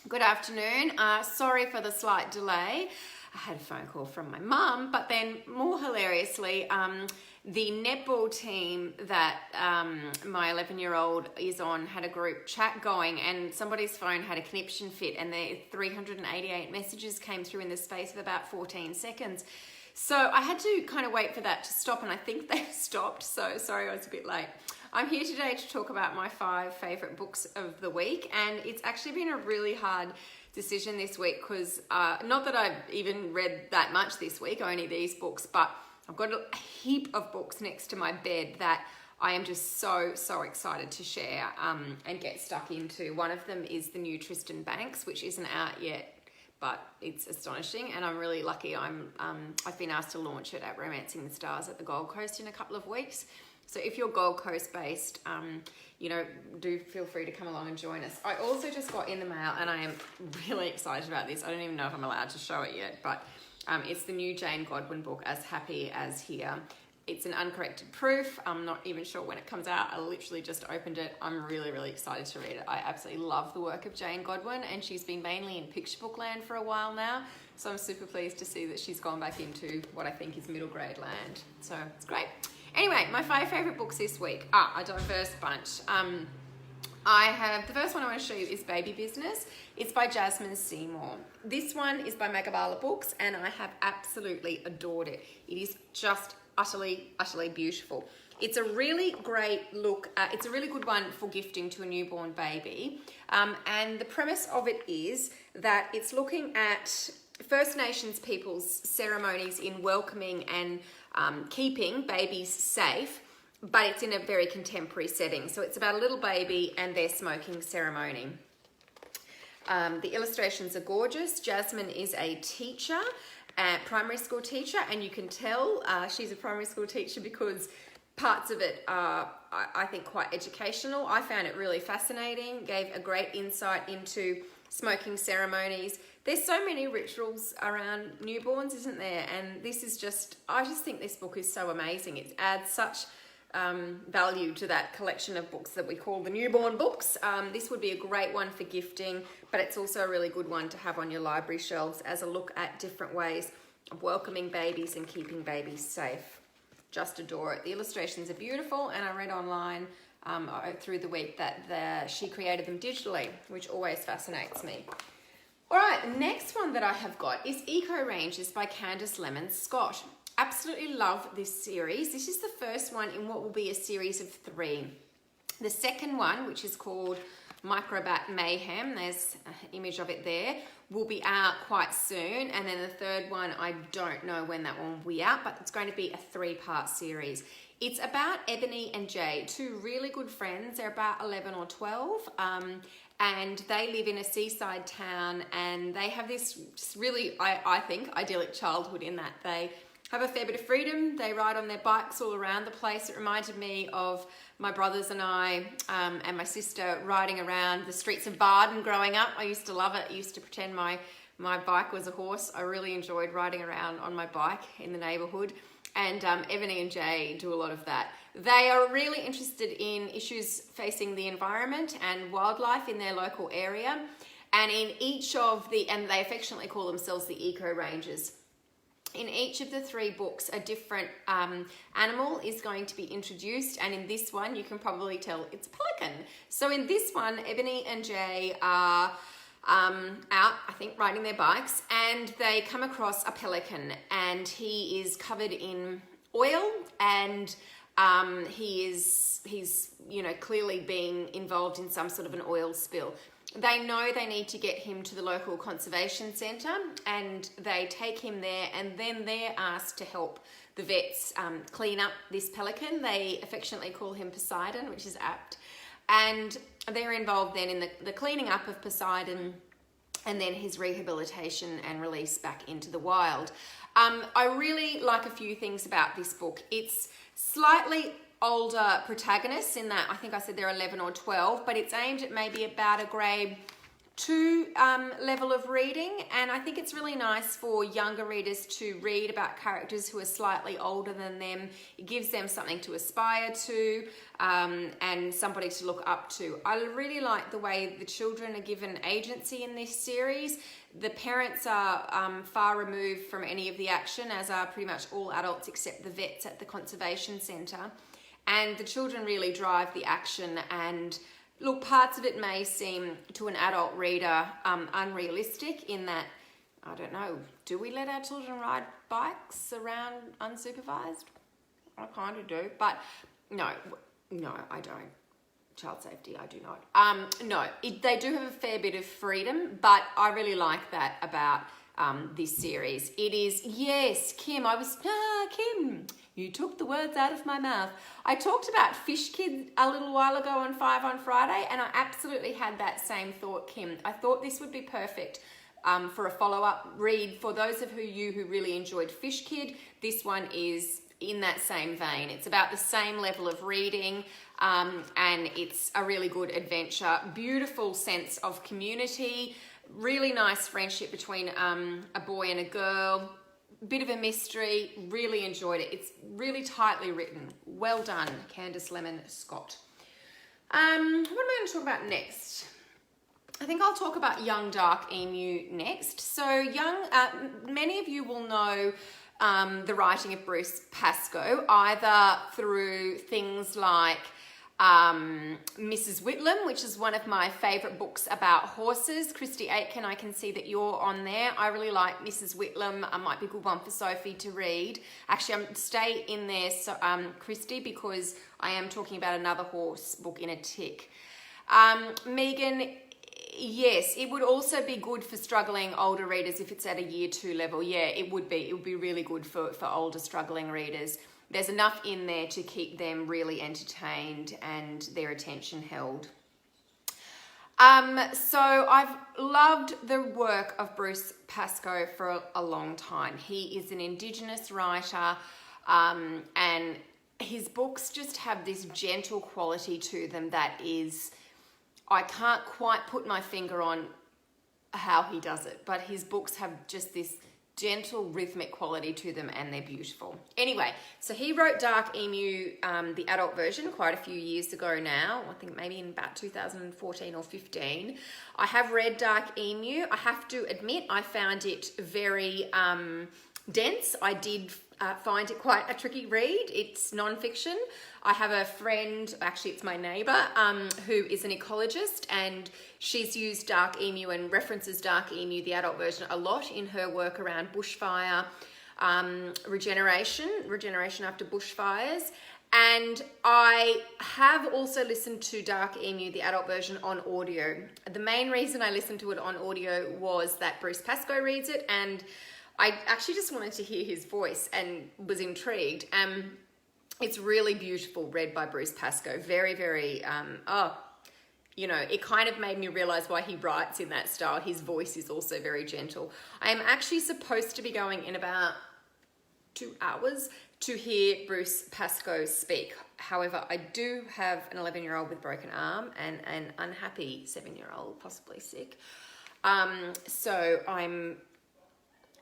Good afternoon. Sorry for the slight delay. I had a phone call from my mum, but then more hilariously, the netball team that my 11-year-old is on had a group chat going, and somebody's phone had a conniption fit, and their 388 messages came through in the space of about 14 seconds. So I had to kind of wait for that to stop, and I think they've stopped. So sorry I was a bit late. I'm here today to talk about my 5 favourite books of the week, and it's actually been a really hard decision this week because not that I've even read that much this week, only these books, but I've got a heap of books next to my bed that I am just so excited to share and get stuck into. One of them is the new Tristan Bancks, which isn't out yet, but it's astonishing, and I'm really lucky. I've been asked to launch it at Romancing the Stars at the Gold Coast in a couple of weeks. So if you're Gold Coast based, do feel free to come along and join us. I also just got in the mail, and I am really excited about this. I don't even know if I'm allowed to show it yet, but it's the new Jane Godwin book, As Happy as Here. It's an uncorrected proof. I'm not even sure when it comes out. I literally just opened it. I'm really excited to read it. I absolutely love the work of Jane Godwin, and she's been mainly in picture book land for a while now. So I'm super pleased to see that she's gone back into what I think is middle grade land. So it's great. Anyway, my 5 favourite books this week are a diverse bunch. The first one I want to show you is Baby Business. It's by Jasmine Seymour. This one is by Magabala Books, and I have absolutely adored it. It is just utterly beautiful. It's a really great look. It's a really good one for gifting to a newborn baby. And the premise of it is that it's looking at First Nations people's ceremonies in welcoming and keeping babies safe, but it's in a very contemporary setting. So it's about a little baby and their smoking ceremony. The illustrations are gorgeous. Jasmine is a teacher, a primary school teacher, and you can tell she's a primary school teacher because parts of it are, I think, quite educational. I found it really fascinating, gave a great insight into smoking ceremonies. There's so many rituals around newborns, isn't there? And this is I just think this book is so amazing. It adds such value to that collection of books that we call the newborn books. This would be a great one for gifting, but it's also a really good one to have on your library shelves as a look at different ways of welcoming babies and keeping babies safe. Just adore it. The illustrations are beautiful, and I read online through the week that she created them digitally, which always fascinates me. All right, the next one that I have got is Eco Ranges by Candice Lemon Scott. Absolutely love this series. This is the first one in what will be a series of 3. The second one, which is called Microbat Mayhem, there's an image of it there, will be out quite soon. And then the third one, I don't know when that one will be out, but it's going to be a 3-part series. It's about Ebony and Jay, 2 really good friends. They're about 11 or 12, and they live in a seaside town, and they have this really, I think, idyllic childhood in that they have a fair bit of freedom. They ride on their bikes all around the place. It reminded me of my brothers and I and my sister riding around the streets of Barden growing up. I used to love it. I used to pretend my bike was a horse. I really enjoyed riding around on my bike in the neighbourhood. And Ebony and Jay do a lot of that. They are really interested in issues facing the environment and wildlife in their local area. And in each of and they affectionately call themselves the Eco Rangers. In each of the 3 books, a different animal is going to be introduced. And in this one, you can probably tell it's a pelican. So in this one, Ebony and Jay are out, I think, riding their bikes, and they come across a pelican, and he is covered in oil, and he's clearly being involved in some sort of an oil spill. They know they need to get him to the local conservation centre, and they take him there, and then they're asked to help the vets clean up this pelican. They affectionately call him Poseidon, which is apt. And they're involved then in the cleaning up of Poseidon and then his rehabilitation and release back into the wild. I really like a few things about this book. It's slightly older protagonists in that I think I said they're 11 or 12, but it's aimed at maybe about a grade 2 level of reading, and I think it's really nice for younger readers to read about characters who are slightly older than them. It gives them something to aspire to and somebody to look up to. I really like the way the children are given agency in this series. The parents are far removed from any of the action, as are pretty much all adults except the vets at the conservation centre, and the children really drive the action. And look, parts of it may seem to an adult reader unrealistic in that, I don't know, do we let our children ride bikes around unsupervised? I kind of do, but no, I don't. Child safety, I do not. They do have a fair bit of freedom, but I really like that about this series. It is, yes, Kim, Kim, you took the words out of my mouth. I talked about Fish Kid a little while ago on 5 on Friday, and I absolutely had that same thought, Kim. I thought this would be perfect for a follow-up read. For those of you who really enjoyed Fish Kid, this one is in that same vein. It's about the same level of reading, and it's a really good adventure. Beautiful sense of community, really nice friendship between a boy and a girl. Bit of a mystery, really enjoyed it. It's really tightly written. Well done, Candice Lemon Scott. What am I going to talk about next? I think I'll talk about Young Dark Emu next. So many of you will know the writing of Bruce Pascoe, either through things like Mrs. Whitlam, which is one of my favourite books about horses. Christy Aitken, I can see that you're on there. I really like Mrs. Whitlam. Might be a good one for Sophie to read. Actually, stay in there, Christy, because I am talking about another horse book in a tick. Megan, yes, it would also be good for struggling older readers if it's at a year 2 level. Yeah, it would be. It would be really good for older struggling readers. There's enough in there to keep them really entertained and their attention held. So I've loved the work of Bruce Pascoe for a long time. He is an Indigenous writer, and his books just have this gentle quality to them that is, I can't quite put my finger on how he does it, but his books have just this gentle rhythmic quality to them, and they're beautiful. Anyway, so he wrote Dark Emu, the adult version, quite a few years ago now. I think maybe in about 2014 or 15. I have read Dark Emu. I have to admit, I found it very dense. I did find it quite a tricky read. It's non-fiction. I have a friend, actually it's my neighbour, who is an ecologist, and she's used Dark Emu and references Dark Emu, the adult version, a lot in her work around bushfire regeneration after bushfires. And I have also listened to Dark Emu, the adult version, on audio. The main reason I listened to it on audio was that Bruce Pascoe reads it, and I actually just wanted to hear his voice and was intrigued. It's really beautiful, read by Bruce Pascoe. Very, very, it kind of made me realise why he writes in that style. His voice is also very gentle. I am actually supposed to be going in about 2 hours to hear Bruce Pascoe speak. However, I do have an 11-year-old with broken arm and an unhappy 7-year-old, possibly sick. So I'm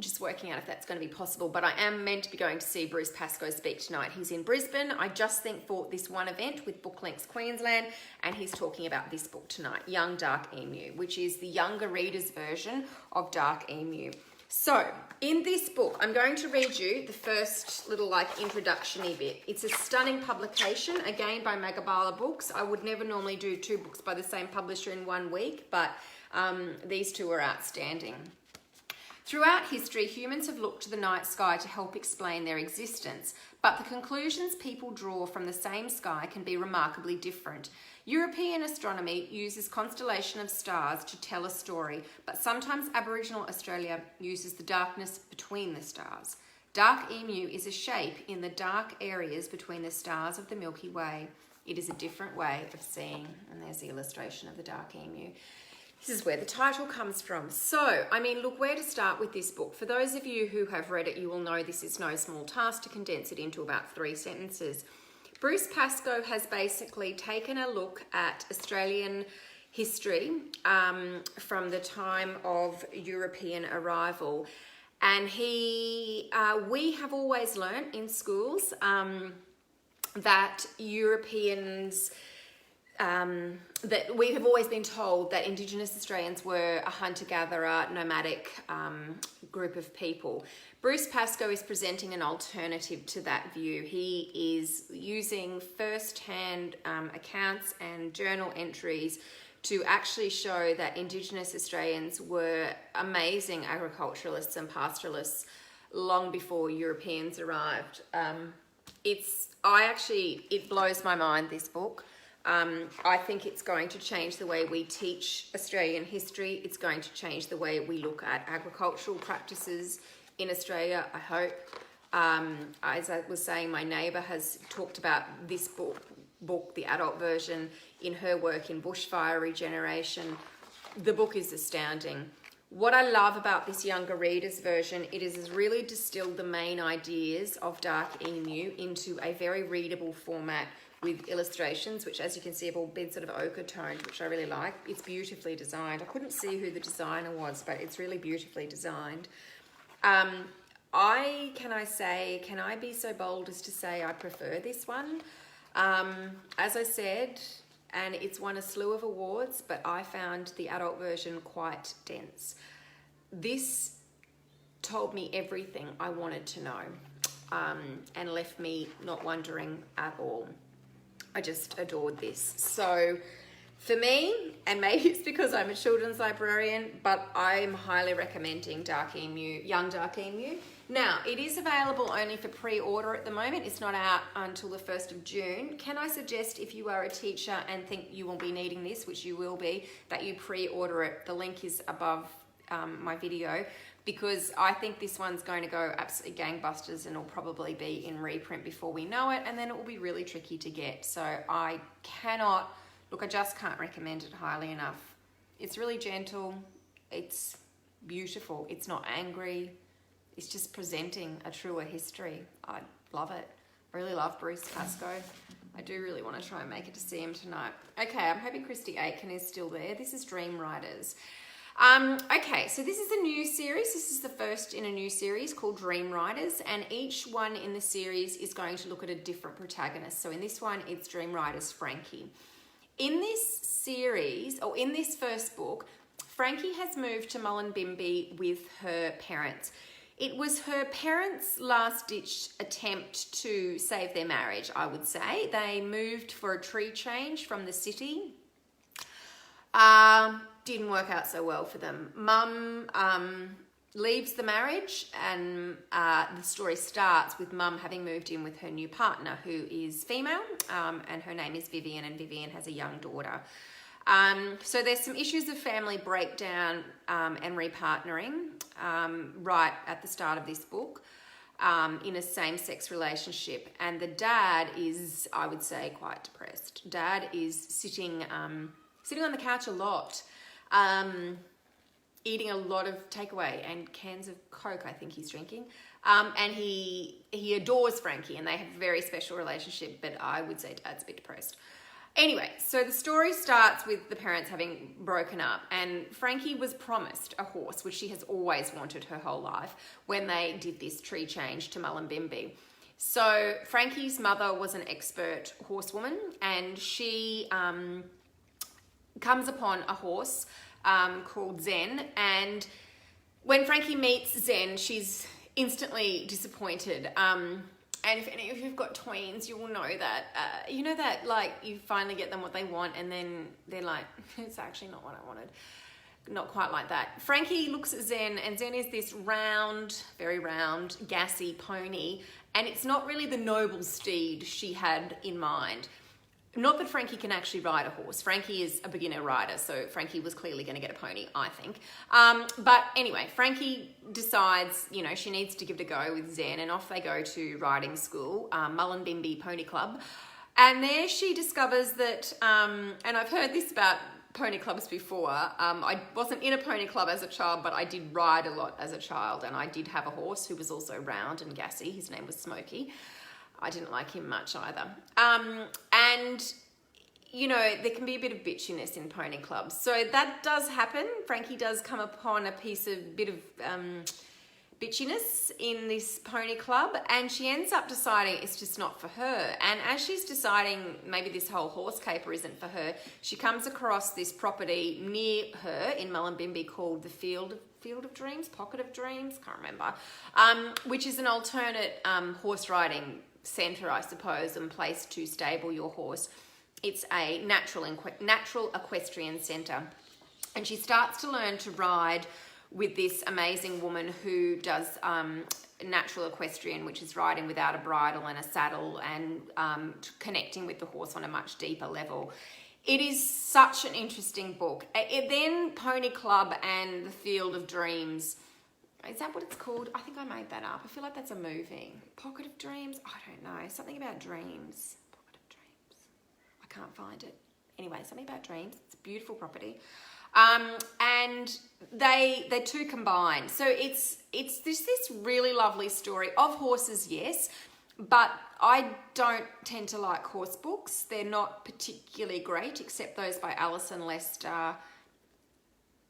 just working out if that's going to be possible, but I am meant to be going to see Bruce Pascoe speak tonight. He's in Brisbane, I just think, for this one event with Booklinks Queensland, and he's talking about this book tonight, Young Dark Emu, which is the younger reader's version of Dark Emu. So, in this book, I'm going to read you the first little introduction-y bit. It's a stunning publication, again by Magabala Books. I would never normally do 2 books by the same publisher in 1 week, but these 2 are outstanding. Throughout history, humans have looked to the night sky to help explain their existence, but the conclusions people draw from the same sky can be remarkably different. European astronomy uses constellation of stars to tell a story, but sometimes Aboriginal Australia uses the darkness between the stars. Dark Emu is a shape in the dark areas between the stars of the Milky Way. It is a different way of seeing, and there's the illustration of the Dark Emu. This is where the title comes from. So, look, where to start with this book. For those of you who have read it, you will know this is no small task to condense it into about 3 sentences. Bruce Pascoe has basically taken a look at Australian history from the time of European arrival. And we have always learnt in schools that Europeans, that we have always been told that Indigenous Australians were a hunter-gatherer, nomadic group of people. Bruce Pascoe is presenting an alternative to that view. He is using first-hand accounts and journal entries to actually show that Indigenous Australians were amazing agriculturalists and pastoralists long before Europeans arrived. It blows my mind, this book. I think it's going to change the way we teach Australian history. It's going to change the way we look at agricultural practices in Australia, I hope. As I was saying, my neighbour has talked about this book, the adult version, in her work in bushfire regeneration. The book is astounding. What I love about this younger reader's version, it has really distilled the main ideas of Dark Emu into a very readable format with illustrations, which, as you can see, have all been sort of ochre toned, which I really like. It's beautifully designed. I couldn't see who the designer was, but it's really beautifully designed. Can I be so bold as to say I prefer this one? As I said, and it's won a slew of awards, but I found the adult version quite dense. This told me everything I wanted to know, and left me not wondering at all. I just adored this. So for me, and maybe it's because I'm a children's librarian, but I'm highly recommending Dark Emu, Young Dark Emu. Now, it is available only for pre-order at the moment. It's not out until the 1st of June. Can I suggest, if you are a teacher and think you will be needing this, which you will be, that you pre-order it? The link is above my video, because I think this one's going to go absolutely gangbusters and will probably be in reprint before we know it, and then it will be really tricky to get. So I just can't recommend it highly enough. It's really gentle. It's beautiful. It's not angry. It's just presenting a truer history. I love it. I really love Bruce Pascoe. I do really want to try and make it to see him tonight. Okay, I'm hoping Christy Aitken is still there. This is Dream Riders. Okay, so this is a new series. This is the first in a new series called Dream Riders, and each one in the series is going to look at a different protagonist. So in this one, it's Dream Riders Frankie. In this series, or in this first book, Frankie has moved to Mullumbimby with her parents. It was her parents' last-ditch attempt to save their marriage, I would say. They moved for a tree change from the city. Didn't work out so well for them. Mum leaves the marriage, and the story starts with Mum having moved in with her new partner, who is female, and her name is Vivian, and Vivian has a young daughter. So there's some issues of family breakdown and repartnering right at the start of this book in a same-sex relationship. And the dad is, I would say, quite depressed. Dad is sitting on the couch a lot, eating a lot of takeaway and cans of Coke, I think he's drinking. And he adores Frankie, and they have a very special relationship, but I would say Dad's a bit depressed. Anyway, so the story starts with the parents having broken up, and Frankie was promised a horse, which she has always wanted her whole life, when they did this tree change to Mullumbimby. So Frankie's mother was an expert horsewoman, and she comes upon a horse called Zen, and when Frankie meets Zen, she's instantly disappointed. And if any of you've got tweens, you will know that, like, you finally get them what they want, and then they're like, it's actually not what I wanted. Not quite like that. Frankie looks at Zen, and Zen is this round, very round, gassy pony, and it's not really the noble steed she had in mind. Not that Frankie can actually ride a horse. Frankie is a beginner rider, so Frankie was clearly going to get a pony, I think. But anyway, Frankie decides, she needs to give it a go with Zen, and off they go to riding school, Mullumbimby Pony Club. And there she discovers that, and I've heard this about pony clubs before. I wasn't in a pony club as a child, but I did ride a lot as a child, and I did have a horse who was also round and gassy. His name was Smokey. I didn't like him much either. And, you know, there can be a bit of bitchiness in pony clubs. So that does happen. Frankie does come upon a bit of bitchiness in this pony club, and she ends up deciding it's just not for her. And as she's deciding maybe this whole horse caper isn't for her, she comes across this property near her in Mullumbimby called the Field of Dreams, Pocket of Dreams, can't remember, which is an alternate horse riding centre, I suppose, and place to stable your horse. It's a natural equestrian centre, and she starts to learn to ride with this amazing woman who does natural equestrian, which is riding without a bridle and a saddle, and connecting with the horse on a much deeper level. It is such an interesting book. Then Pony Club and the Field of Dreams, is that what it's called? I think I made that up. I feel like that's a movie. Pocket of Dreams? I don't know. Something about dreams. Pocket of Dreams. I can't find it. Anyway, something about dreams. It's a beautiful property. And they two combine. So it's this really lovely story of horses, yes, but I don't tend to like horse books. They're not particularly great, except those by Alison Lester,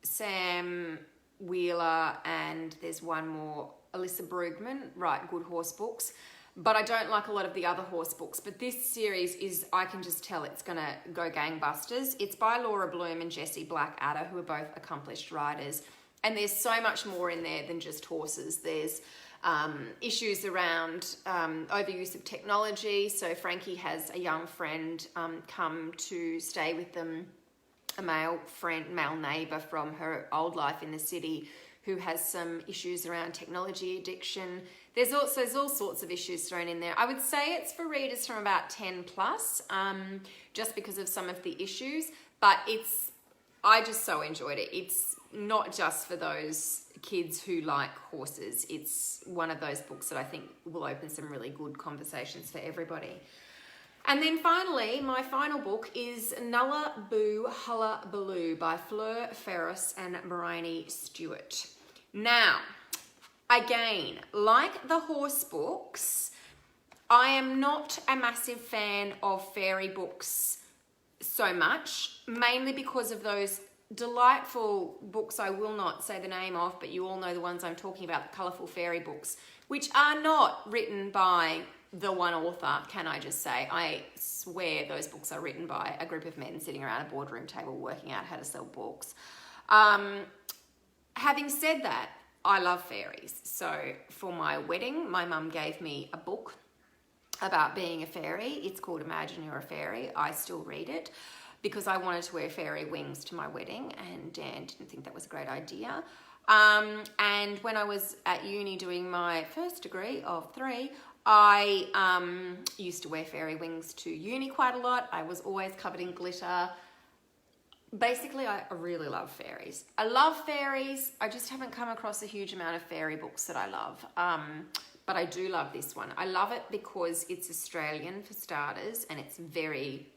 Sam Wheeler, and there's one more, Alyssa Brugman, write good horse books. But I don't like a lot of the other horse books. But this series is, I can just tell it's going to go gangbusters. It's by Laura Bloom and Jessie Blackadder, who are both accomplished writers. And there's so much more in there than just horses. There's issues around overuse of technology. So Frankie has a young friend come to stay with them, a male neighbour from her old life in the city, who has some issues around technology addiction. There's all sorts of issues thrown in there. I would say it's for readers from about 10 plus, just because of some of the issues, but I just so enjoyed it. It's not just for those kids who like horses. It's one of those books that I think will open some really good conversations for everybody. And then finally, my final book is Nullaboo Hullabaloo by Fleur Ferris and Bryony Stewart. Now, again, like the horse books, I am not a massive fan of fairy books so much, mainly because of those delightful books I will not say the name of, but you all know the ones I'm talking about, the colourful fairy books, which are not written by the one author, can I just say. I swear those books are written by a group of men sitting around a boardroom table working out how to sell books. Having said that, I love fairies. So for my wedding, my mum gave me a book about being a fairy. It's called Imagine You're a Fairy. I still read it because I wanted to wear fairy wings to my wedding, and Dan didn't think that was a great idea. And when I was at uni doing my first degree of 3, I used to wear fairy wings to uni quite a lot. I was always covered in glitter. Basically, I really love fairies. I love fairies. I just haven't come across a huge amount of fairy books that I love. But I do love this one. I love it because it's Australian for starters, and it's very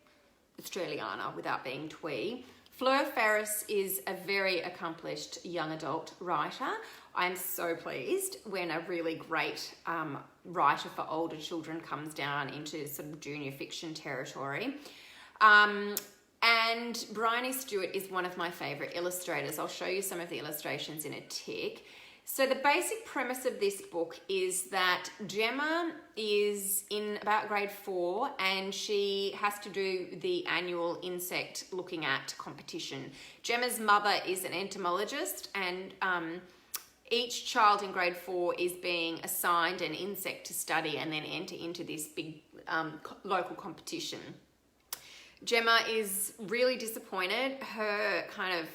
Australiana without being twee. Fleur Ferris is a very accomplished young adult writer. I'm so pleased when a really great writer for older children comes down into sort of junior fiction territory. And Bryony Stewart is one of my favourite illustrators. I'll show you some of the illustrations in a tick. So the basic premise of this book is that Gemma is in about grade 4 and she has to do the annual insect looking at competition. Gemma's mother is an entomologist, and each child in grade 4 is being assigned an insect to study and then enter into this big local competition. Gemma is really disappointed. Her kind of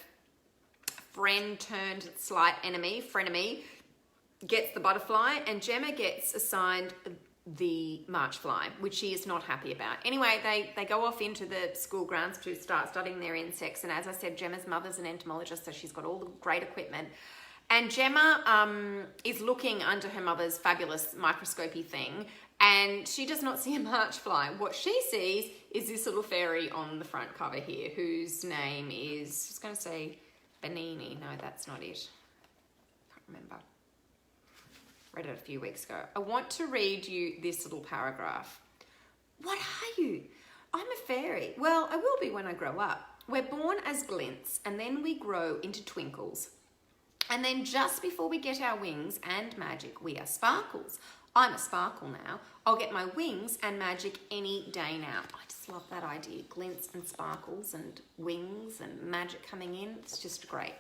friend turned slight enemy, frenemy, gets the butterfly, and Gemma gets assigned the marchfly, which she is not happy about. Anyway, they go off into the school grounds to start studying their insects, and as I said, Gemma's mother's an entomologist, so she's got all the great equipment. And Gemma is looking under her mother's fabulous microscopy thing, and she does not see a marchfly. What she sees is this little fairy on the front cover here, whose name is, I was going to say Benini. No, that's not it. Can't remember. Read it a few weeks ago. I want to read you this little paragraph. What are you? I'm a fairy. Well, I will be when I grow up. We're born as glints and then we grow into twinkles. And then just before we get our wings and magic, we are sparkles. I'm a sparkle now. I'll get my wings and magic any day now. I just love that idea. Glints and sparkles and wings and magic coming in. It's just great.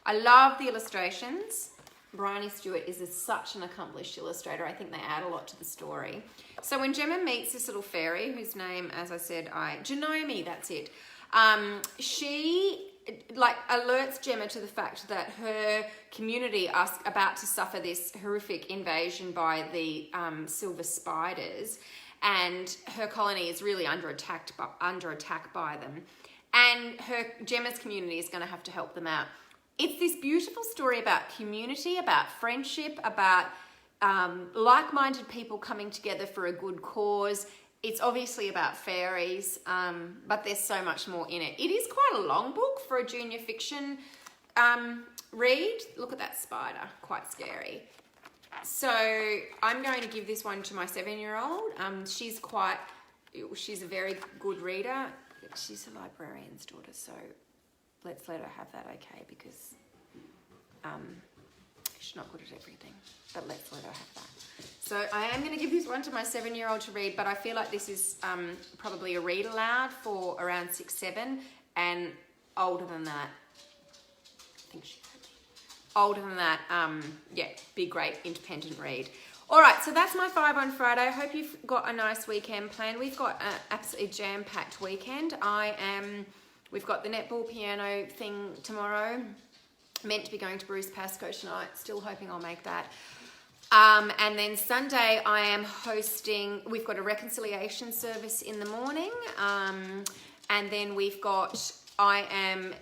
I love the illustrations. Bryony Stewart is such an accomplished illustrator. I think they add a lot to the story. So when Gemma meets this little fairy, whose name, as I said, Janome, that's it. She alerts Gemma to the fact that her community are about to suffer this horrific invasion by the silver spiders, and her colony is really under attack by them. And Gemma's community is going to have to help them out. It's this beautiful story about community, about friendship, about like-minded people coming together for a good cause. It's obviously about fairies, but there's so much more in it. It is quite a long book for a junior fiction read. Look at that spider, quite scary. So I'm going to give this one to my 7-year-old. She's a very good reader. She's a librarian's daughter, so let's let her have that, okay, because she's not good at everything, but let's let her have that. So I am going to give this one to my 7-year-old to read, but I feel like this is probably a read aloud for around 6, 7, and older than that. I think she heard me. Older than that, yeah, be great independent read. All right, so that's my 5 on Friday. I hope you've got a nice weekend planned. We've got an absolutely jam-packed weekend. We've got the netball piano thing tomorrow. Meant to be going to Bruce Pascoe tonight. Still hoping I'll make that. And then Sunday I am hosting, we've got a reconciliation service in the morning. And then I am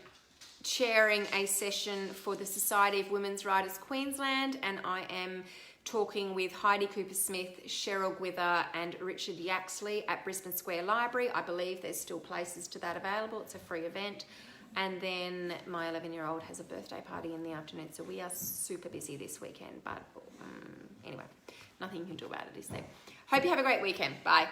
chairing a session for the Society of Women's Writers Queensland, and I am talking with Heidi Cooper-Smith, Cheryl Gwither and Richard Yaxley at Brisbane Square Library. I believe there's still places to that available. It's a free event. And then my 11-year-old has a birthday party in the afternoon, so we are super busy this weekend. But anyway, nothing you can do about it, is there? Hope you have a great weekend. Bye.